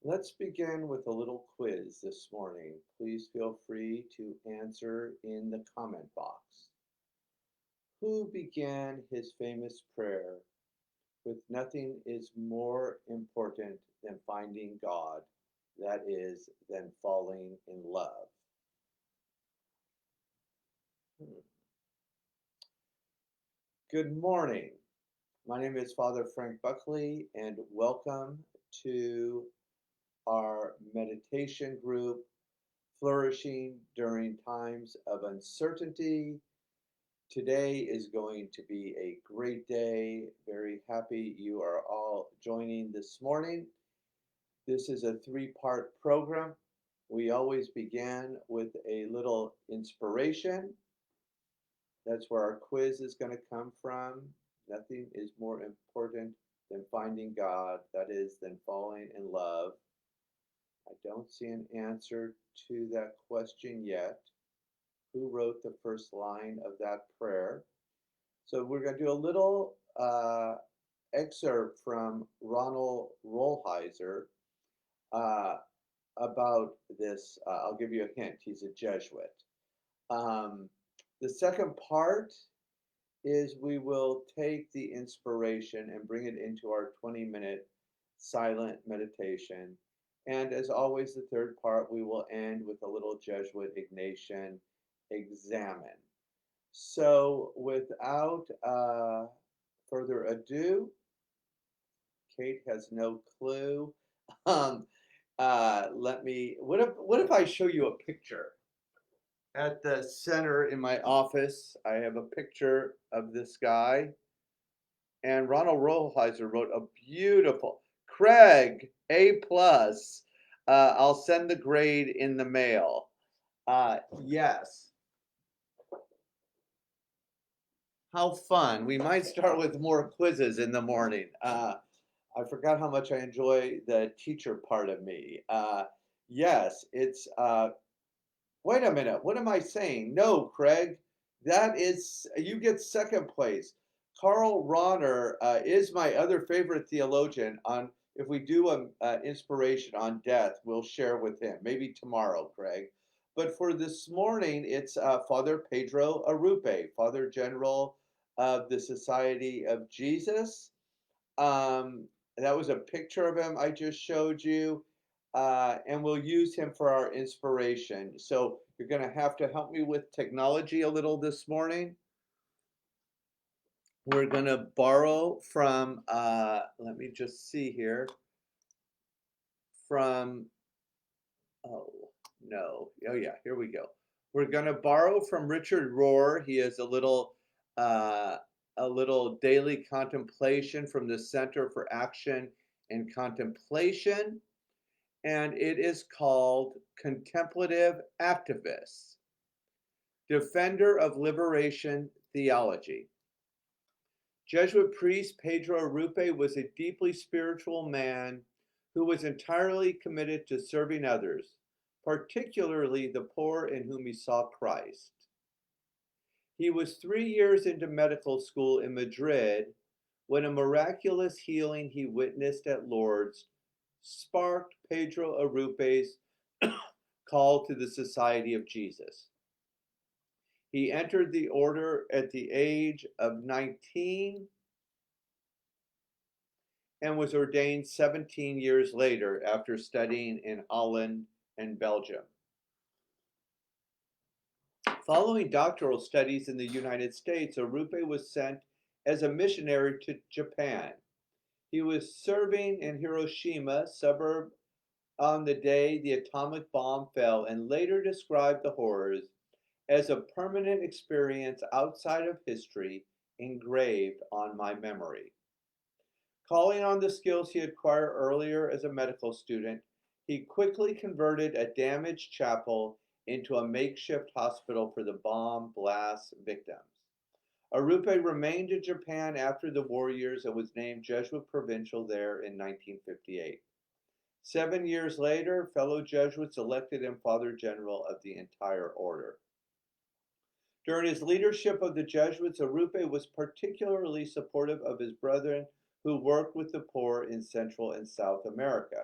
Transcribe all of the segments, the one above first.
Let's begin with a little quiz this morning. Please feel free to answer in the comment box. Who began his famous prayer with nothing is more important than finding God, that is, than falling in love? Hmm. Good morning. My name is Father Frank Buckley, and welcome to our meditation group, Flourishing During Times of Uncertainty. Today is going to be a great day. Very happy you are all joining this morning. This is a three-part program. We always begin with a little inspiration. That's where our quiz is going to come from. Nothing is more important than finding God, that is, than falling in love. I don't see an answer to that question yet. Who wrote the first line of that prayer? So we're going to do a little excerpt from Ronald Rollheiser uh, about this. I'll give you a hint. He's a Jesuit. Um, the second part is we will take the inspiration and bring it into our 20-minute silent meditation. And as always, the third part, we will end with a little Jesuit Ignatian examine. So without further ado, Kate has no clue. Um, what if I show you a picture? At the center in my office, I have a picture of this guy, and Ronald Rollheiser wrote a beautiful Craig A plus. I'll send the grade in the mail. Yes. How fun. We might start with more quizzes in the morning. I forgot how much I enjoy the teacher part of me. Yes, wait a minute. What am I saying? No, Craig, you get second place. Karl Rahner is my other favorite theologian. If we do an inspiration on death, we'll share with him. Maybe tomorrow, Craig. But for this morning, it's Father Pedro Arrupe, Father General of the Society of Jesus. Um, that was a picture of him I just showed you, and we'll use him for our inspiration. So you're going to have to help me with technology a little this morning. We're going to borrow from, let me just see here, from, oh, no, oh yeah, here we go. We're going to borrow from Richard Rohr. He has uh, a little daily contemplation from the Center for Action and Contemplation, and it is called Contemplative Activists, Defender of Liberation Theology. Jesuit priest Pedro Arrupe was a deeply spiritual man who was entirely committed to serving others, particularly the poor in whom he saw Christ. He was 3 years into medical school in Madrid when a miraculous healing he witnessed at Lourdes sparked Pedro Arrupe's call to the Society of Jesus. He entered the order at the age of 19 and was ordained 17 years later after studying in Holland and Belgium. Following doctoral studies in the United States, Arrupe was sent as a missionary to Japan. He was serving in Hiroshima, suburb, on the day the atomic bomb fell, and later described the horrors as a permanent experience outside of history engraved on my memory. Calling on the skills he acquired earlier as a medical student, he quickly converted a damaged chapel into a makeshift hospital for the bomb blast victims. Arrupe remained in Japan after the war years and was named Jesuit provincial there in 1958. 7 years later, fellow Jesuits elected him Father General of the entire order. During his leadership of the Jesuits, Arrupe was particularly supportive of his brethren who worked with the poor in Central and South America.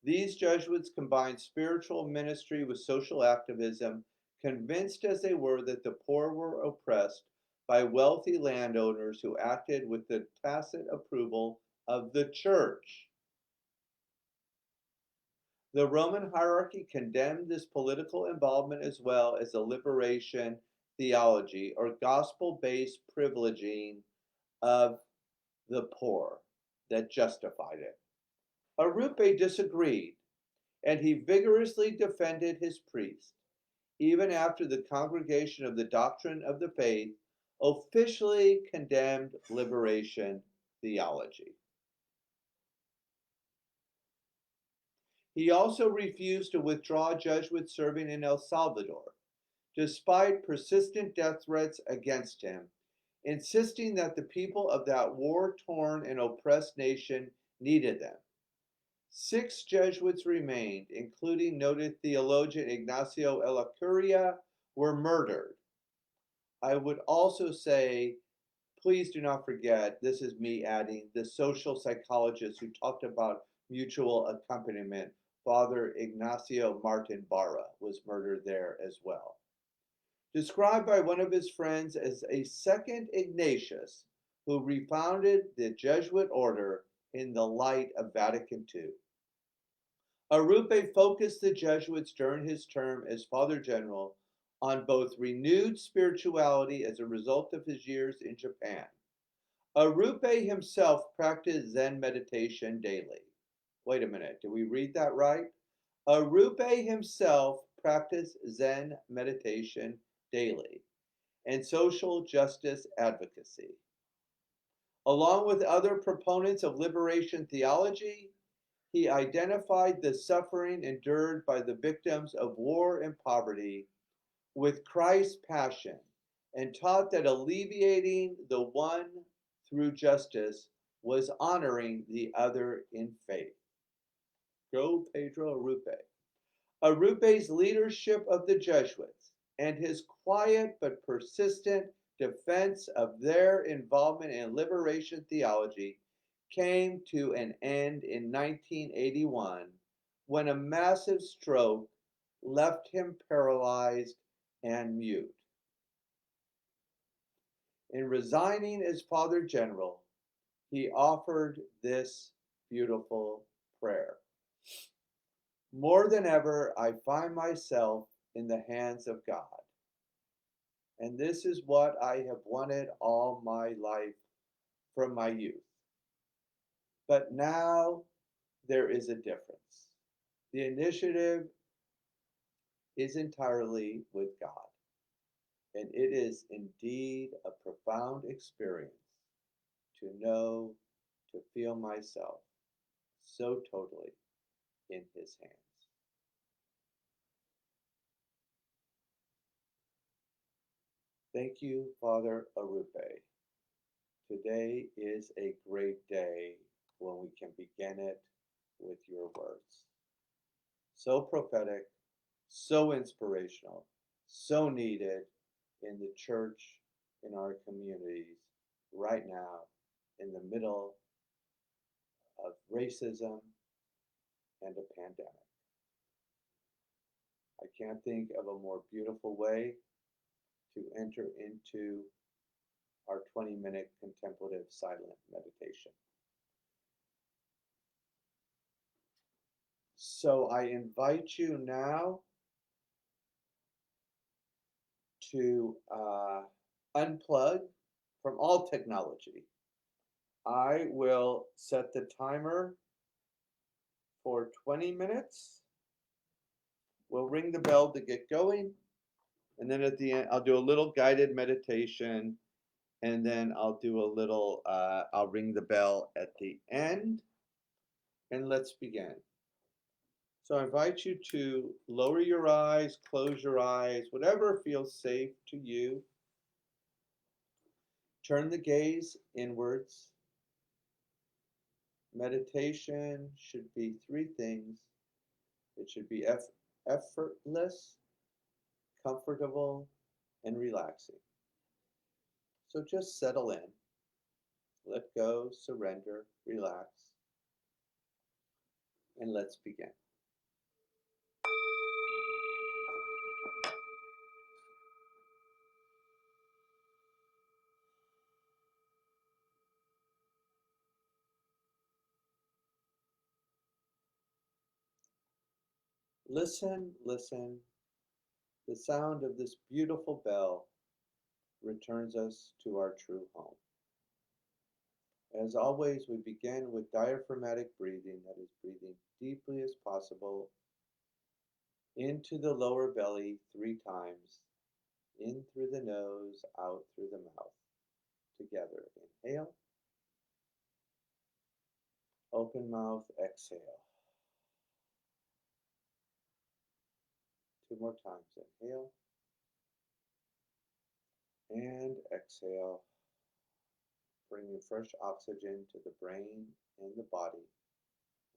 These Jesuits combined spiritual ministry with social activism, convinced as they were that the poor were oppressed by wealthy landowners who acted with the tacit approval of the church. The Roman hierarchy condemned this political involvement as well as the liberation theology or gospel-based privileging of the poor that justified it. Arrupe disagreed, and he vigorously defended his priest, even after the Congregation of the Doctrine of the Faith officially condemned liberation theology. He also refused to withdraw Jesuit serving in El Salvador, despite persistent death threats against him, insisting that the people of that war-torn and oppressed nation needed them. 6 Jesuits remained, including noted theologian Ignacio Curia, were murdered. I would also say, please do not forget, this is me adding, the social psychologist who talked about mutual accompaniment, Father Ignacio Martin Barra, was murdered there as well. Described by one of his friends as a second Ignatius, who refounded the Jesuit order in the light of Vatican II. Arrupe focused the Jesuits during his term as Father General on both renewed spirituality as a result of his years in Japan. Arrupe himself practiced Zen meditation daily. Wait a minute, did we read that right? Arrupe himself practiced Zen meditation daily and social justice advocacy. Along with other proponents of liberation theology, he identified the suffering endured by the victims of war and poverty with Christ's passion and taught that alleviating the one through justice was honoring the other in faith. Go Pedro Arrupe. Arrupe's leadership of the Jesuits and his quiet but persistent defense of their involvement in liberation theology came to an end in 1981 when a massive stroke left him paralyzed and mute. In resigning as Father General, he offered this beautiful prayer. More than ever, I find myself in the hands of God. And this is what I have wanted all my life from my youth. But now there is a difference. The initiative is entirely with God. And it is indeed a profound experience to know, to feel myself so totally in his hands. Thank you, Father Arrupe. Today is a great day when we can begin it with your words. So prophetic, so inspirational, so needed in the church, in our communities, right now, in the middle of racism and a pandemic. I can't think of a more beautiful way to enter into our 20-minute contemplative silent meditation. So I invite you now to unplug from all technology. I will set the timer for 20 minutes. We'll ring the bell to get going. And then at the end, I'll do a little guided meditation. And then I'll do a little, I'll ring the bell at the end. And let's begin. So I invite you to lower your eyes, close your eyes, whatever feels safe to you. Turn the gaze inwards. Meditation should be 3 things. It should be effortless, comfortable, and relaxing. So just settle in. Let go, surrender, relax. And let's begin. Listen, listen. The sound of this beautiful bell returns us to our true home. As always, we begin with diaphragmatic breathing, that is, breathing deeply as possible into the lower belly 3 times, in through the nose, out through the mouth. Together, inhale, open mouth, exhale. 2 more times, inhale and exhale, bringing fresh oxygen to the brain and the body.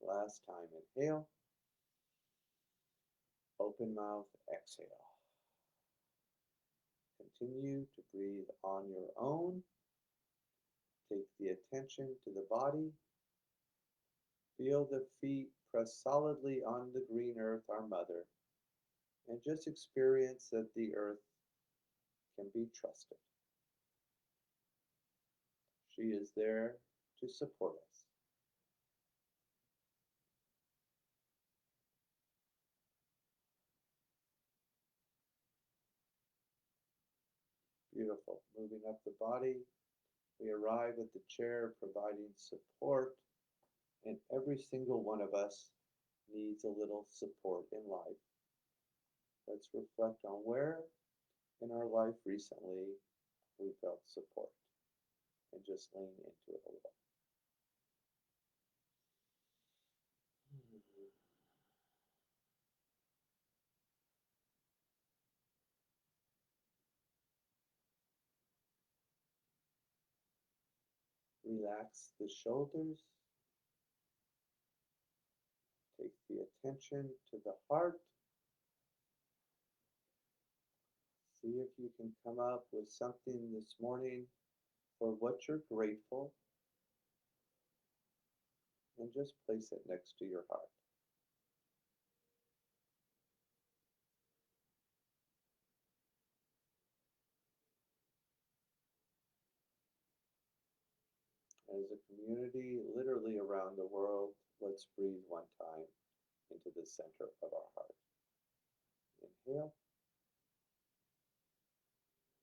Last time, inhale, open mouth, exhale. Continue to breathe on your own. Take the attention to the body. Feel the feet press solidly on the green earth, our mother, and just experience that the earth can be trusted. She is there to support us. Beautiful. Moving up the body, we arrive at the chair providing support, and every single one of us needs a little support in life. Let's reflect on where in our life recently we felt support and just lean into it a little. Relax the shoulders. Take the attention to the heart. See if you can come up with something this morning for what you're grateful, and just place it next to your heart. As a community, literally around the world, let's breathe 1 time into the center of our heart. Inhale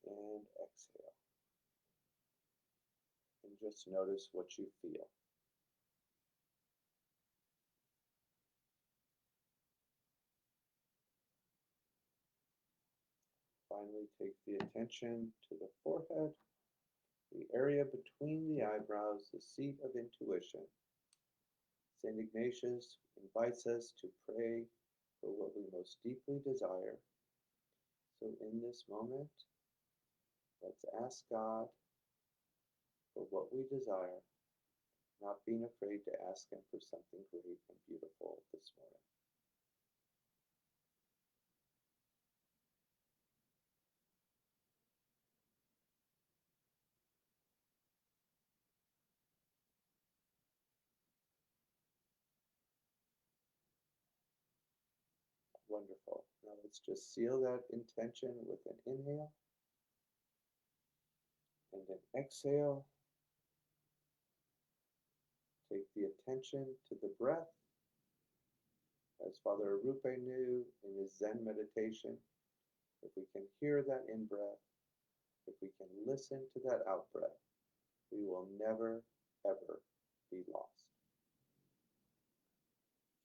and exhale. And just notice what you feel. Finally, take the attention to the forehead, the area between the eyebrows, the seat of intuition. St. Ignatius invites us to pray for what we most deeply desire. So in this moment, let's ask God for what we desire, not being afraid to ask Him for something great and beautiful this morning. Wonderful. Now let's just seal that intention with an inhale and an exhale. Take the attention to the breath. As Father Arupe knew in his Zen meditation, if we can hear that in-breath, if we can listen to that out-breath, we will never, ever be lost.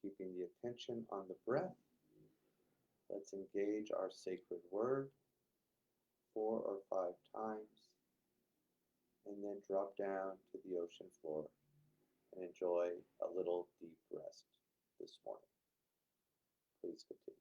Keeping the attention on the breath, let's engage our sacred word 4 or 5 times, and then drop down to the ocean floor and enjoy a little deep rest this morning. Please continue.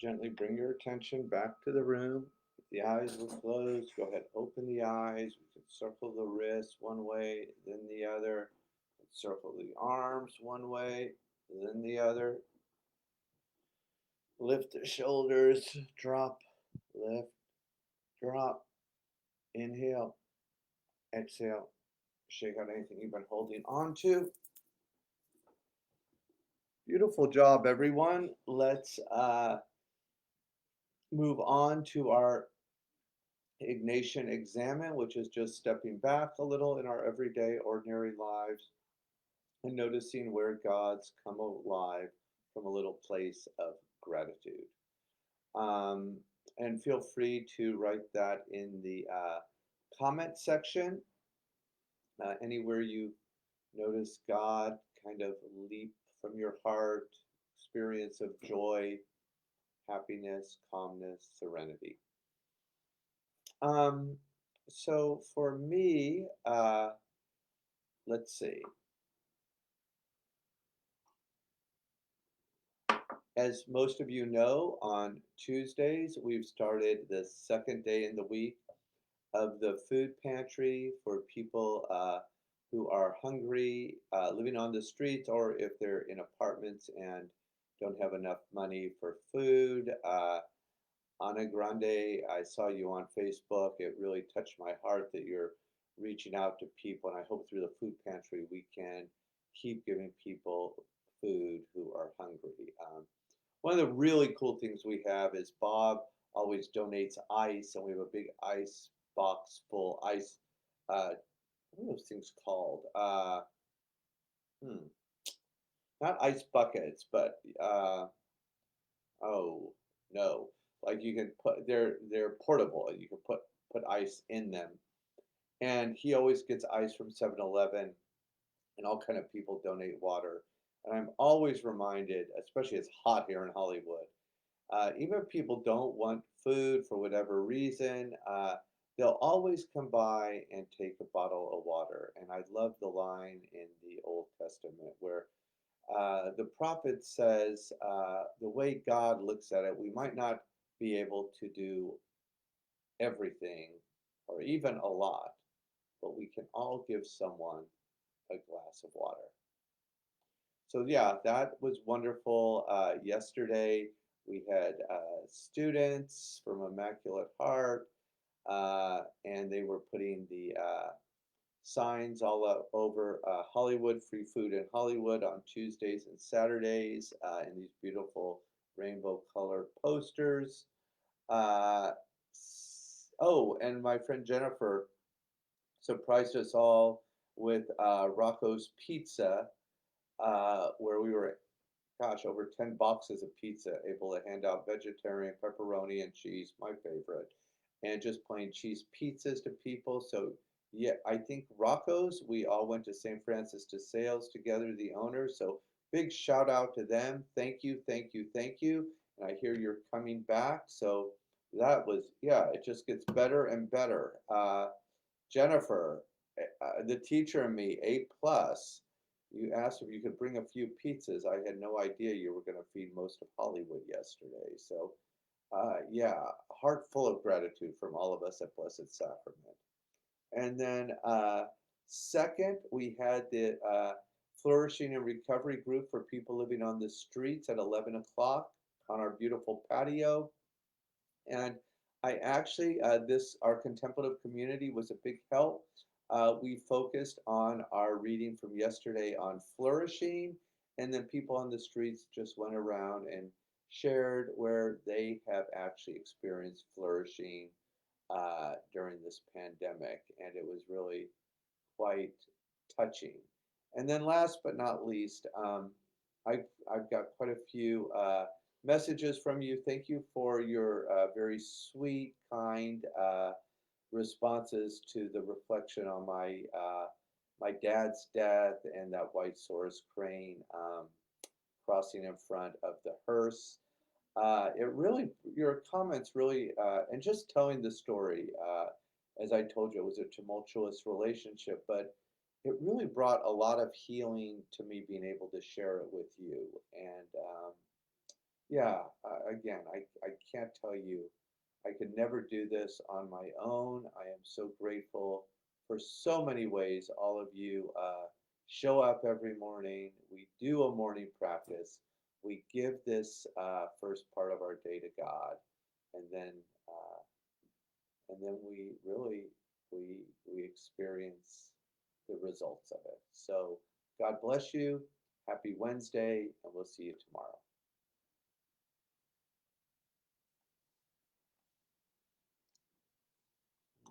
Gently bring your attention back to the room. If the eyes were closed, go ahead, open the eyes. We can circle the wrists one way, then the other. Circle the arms one way, then the other. Lift the shoulders, drop, lift, drop. Inhale, exhale. Shake out anything you've been holding on to. Beautiful job, everyone. Let's move on to our Ignatian examine, which is just stepping back a little in our everyday, ordinary lives and noticing where God's come alive from a little place of gratitude. Um, and feel free to write that in the comment section. Anywhere you notice God kind of leap from your heart, experience of joy, happiness, calmness, serenity. So for me, let's see. As most of you know, on Tuesdays, we've started the second day in the week of the food pantry for people who are hungry, living on the streets, or if they're in apartments and don't have enough money for food. Ana Grande, I saw you on Facebook. It really touched my heart that you're reaching out to people, and I hope through the food pantry we can keep giving people food who are hungry. One of the really cool things we have is Bob always donates ice, and we have a big ice box full ice. What are those things called? Hmm, not ice buckets, but oh no, like you can put they're portable. You can put ice in them, and he always gets ice from 7-Eleven, and all kind of people donate water. And I'm always reminded, especially it's hot here in Hollywood. Even if people don't want food for whatever reason, they'll always come by and take a bottle of water. And I love the line in the Old Testament where the prophet says, the way God looks at it, we might not be able to do everything or even a lot, but we can all give someone a glass of water. So yeah, that was wonderful. Yesterday we had students from Immaculate Heart, and they were putting the signs all over Hollywood, free food in Hollywood on Tuesdays and Saturdays, in these beautiful rainbow colored posters. Uh, oh, and my friend Jennifer surprised us all with Rocco's Pizza, where we were, gosh, over 10 boxes of pizza, able to hand out vegetarian pepperoni and cheese, my favorite, and just plain cheese pizzas to people. So yeah, I think Rocco's, we all went to St. Francis de Sales together, the owners. So big shout out to them. Thank you, thank you, thank you. And I hear you're coming back. So that was, yeah, it just gets better and better. Jennifer, the teacher and me, A plus. You asked if you could bring a few pizzas. I had no idea you were going to feed most of Hollywood yesterday. So, yeah, heart full of gratitude from all of us at Blessed Sacrament. And then, second, we had the Flourishing and Recovery group for people living on the streets at 11 o'clock on our beautiful patio. And I actually, our contemplative community was a big help. We focused on our reading from yesterday on flourishing, and then people on the streets just went around and shared where they have actually experienced flourishing during this pandemic, and it was really quite touching. And then last but not least, I've got quite a few messages from you. Thank you for your very sweet, kind responses to the reflection on my dad's death and that white Saurus crane crossing in front of the hearse. It really, your comments really, and just telling the story, as I told you, it was a tumultuous relationship, but it really brought a lot of healing to me being able to share it with you. And Yeah, again, I can't tell you, I could never do this on my own. I am so grateful for so many ways all of you show up every morning. We do a morning practice. We give this first part of our day to God, and then uh, we really we experience the results of it. So God bless you. Happy Wednesday, and we'll see you tomorrow.